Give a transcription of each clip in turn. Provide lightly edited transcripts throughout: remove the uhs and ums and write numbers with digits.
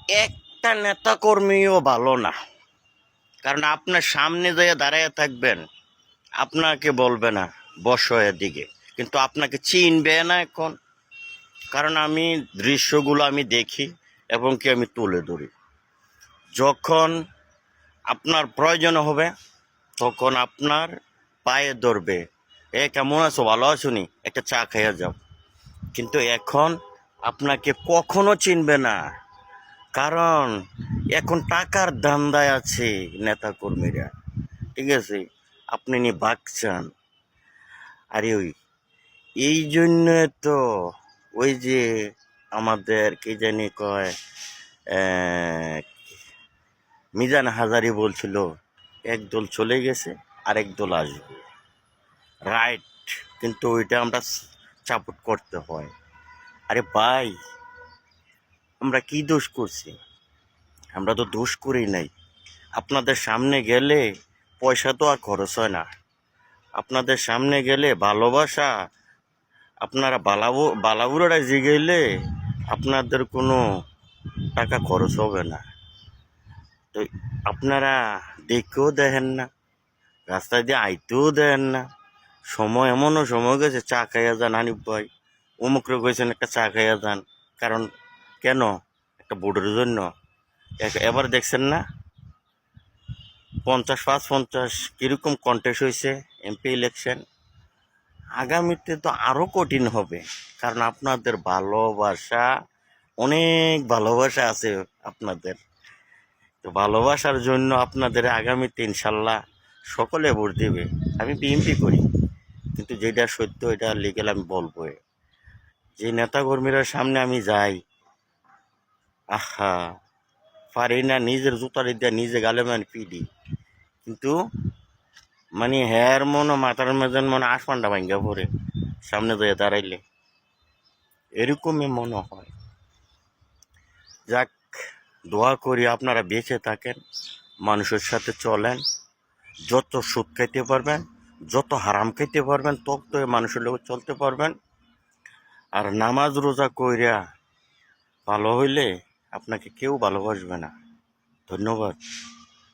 একটা নেতা কর্মীও ভালো না। কারণ আপনার সামনে যেয়ে দাঁড়ায় থাকবেন, আপনাকে বলবে না বসো এদিকে, কিন্তু আপনাকে চিনবে না এখন। কারণ আমি দৃশ্যগুলো আমি দেখি এবং কি আমি তুলে ধরি। যখন আপনার প্রয়োজন হবে তখন আপনার পায়ে ধরবে, এ কেমন আছো, ভালো আছো নি, একটা চা খাইয়া যাও। কিন্তু এখন আপনাকে কখনো চিনবে না। কারণ এখন টাকার ধান্দায় আছে নেতা কর্মীরা, ঠিক আছে? আপনি নি বাকচান। আরে এই জন্য তো ওই যে আমাদের কি জানি কয়, মিজান হাজারি বলছিল একদল চলে গেছে আরেক দল আসবে, রাইট? কিন্তু ওইটা আমরা সাপোর্ট করতে হয়। আরে ভাই, আমরা কি দোষ করছি? আমরা তো দোষ করি নাই। আপনাদের সামনে গেলে পয়সা তো আর খরচ হয় না। আপনাদের সামনে গেলে ভালোবাসা, আপনারা বালাবুড়ারা জিগাইলে আপনাদের কোনো টাকা খরচ হবে না। তো আপনারা দেখেও দেখেন না, রাস্তায় দিয়ে আইতেও দেন না। সময় এমনও সময় গেছে চা খাইয়া যান, হানিফ ভাই অমুকরে গেছেন একটা চা খাইয়া যান। কারণ কেন? একটা ভোটের জন্য। এবার দেখছেন না 50-50 কিরকম কন্টেস্ট হয়েছে এমপি ইলেকশন। আগামীতে তো আরো কঠিন হবে, কারণ আপনাদের ভালোবাসা, অনেক ভালোবাসা আছে আপনাদের। তো ভালোবাসার জন্য আপনাদের আগামীতে ইনশাল্লাহ সকলে ভোট দেবে। আমি বিএনপি করি, কিন্তু যেটা সত্য এটা লিগেল আমি বলবো। যে নেতা কর্মীরা সামনে আমি যাই, আহা, পারি না নিজের জুতারি দিয়ে নিজে গালে মানে পিডি, কিন্তু মানে হ্যার মনে মাথার মেজন মনে আসমানটা ভাঙ্গা পড়ে সামনে দিয়ে দাঁড়াইলে, এরকমই মনে হয়। যাক, দোয়া করি আপনারা বেঁচে থাকেন, মানুষের সাথে চলেন, যত সুদ খাইতে পারবেন, যত হারাম খাইতে পারবেন, তত মানুষের লোক চলতে পারবেন। আর নামাজ রোজা কইরা ভালো হইলে আপনাকে কেউ ভালোবাসবে না। ধন্যবাদ।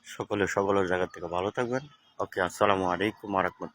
সকলের জায়গা থেকে ভালো থাকবেন। ওকে, আসসালামু আলাইকুম ওয়া রাহমাতুল্লাহ।